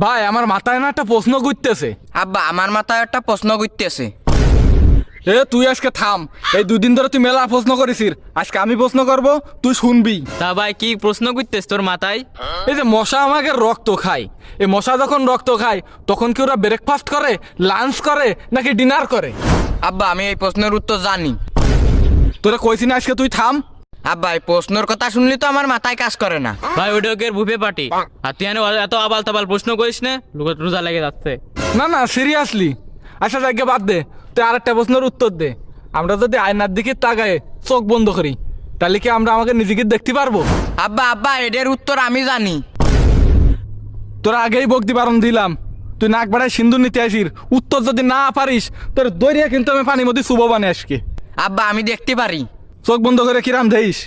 ভাই আমার মাথায় না একটা প্রশ্ন ঘুরতেছে। আব্বা আমার মাথায় একটা প্রশ্ন ঘুরতেছে। এ তুই আজকে থাম, এই 2 দিন ধরে তুই মেলা প্রশ্ন করেছিস, আজকে আমি প্রশ্ন করব, তুই শুনবি। তা ভাই কি প্রশ্ন করতেছ তোর মাথায়? এই যে মশা আমাকে রক্ত খায়, এই মশা যখন রক্ত খায় তখন কি ওরা ব্রেকফাস্ট করে, লাঞ্চ করে নাকি ডিনার করে? আব্বা আমি এই প্রশ্নের উত্তর জানি। তোরা কইছি না আজকে তুই থাম। আব্বা এই প্রশ্নের কথা শুনলি তো আমার মাথায় কাজ করে না। ভাই ওটা ওকে বুফে পার্টি, আর তুই এত আবাল তাবাল প্রশ্ন করিস না, রোজা লেগে যাচ্ছে। না না সিরিয়াসলি, আচ্ছা জায়গা বাদ দে, তুই আরেকটা প্রশ্নের উত্তর দে। আমরা যদি আয়নার দিকে তাকায় চোখ বন্ধ করি তাহলে কি আমরা আমাকে নিজেকে দেখতে পারবো? আব্বা আব্বা এদের উত্তর আমি জানি। তোরা আগেই বকতি বারণ দিলাম, তুই নাক বাড়ায় সিন্ধুর নিতে আসির, উত্তর যদি না পারিস তোর দরিয়া কিন্তু আমি পানির মধ্যে শুভ বানে আজকে। আব্বা আমি দেখতে পারি। চোখ বন্ধ করে কিরাম দেইস?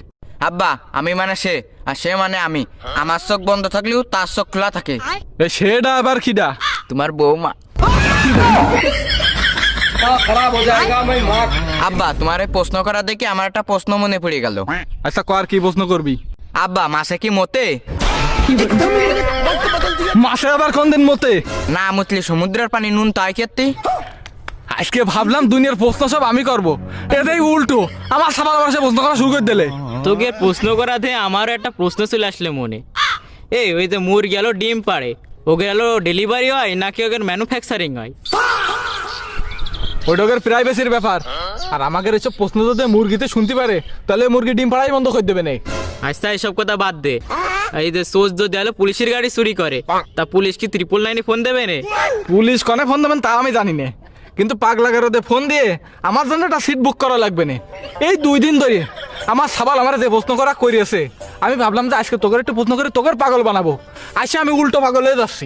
আব্বা আমি মানে সে, আর সে মানে আমি। আমার চোখ বন্ধ থাকলেও তার চোখ খোলা থাকে। এ সেটা আবার কিডা? তোমার বৌমা। আব্বা তোমার এই প্রশ্ন করা দেখে আমার একটা প্রশ্ন মনে পড়ে গেল। আচ্ছা কর, কি প্রশ্ন করবি? আব্বা মাসে কি মতে? মাসে আবার কোন দিন মতে? না মুতলি সমুদ্রের পানি নুন তাই খেতে। আজকে ভাবলাম দুনিয়ার প্রশ্ন সব আমি করবো, এটাই উল্টো আমার সবার বসে প্রশ্ন করা শুরু করে দিলে। তোকে প্রশ্ন করাতে আমারও একটা প্রশ্ন চলে আসলে মনে। এই ওই যে মুরগি গেল ডিম পাড়ে, ওকে গেল ডেলিভারি হয় নাকি ওকে ম্যানুফ্যাকচারিং হয়? ওইটা ওদের প্রাইভেসির ব্যাপার, আর আমাকে এসব প্রশ্ন যদি মুরগিতে শুনতে পারে তাহলে মুরগি ডিম পাড়াই বন্ধ করে দেবে না। আচ্ছা এইসব কথা বাদ দে, এই যে সোজ যদি হলো পুলিশের গাড়ি চুরি করে, তা পুলিশ কি 999 ফোন দেবে না? পুলিশ কনে ফোন দেবেন তা আমি জানি না, কিন্তু পাগলা গারোতে ফোন দিয়ে আমার জন্য একটা সিট বুক করা লাগবে না। এই 2 দিন ধরে আমার সাবাল আমার যে প্রশ্ন করা করিয়েছে, আমি ভাবলাম যে আজকে তোকে একটু প্রশ্ন করে তোকে পাগল বানাবো, আসে আমি উল্টো পাগল হয়ে যাচ্ছি।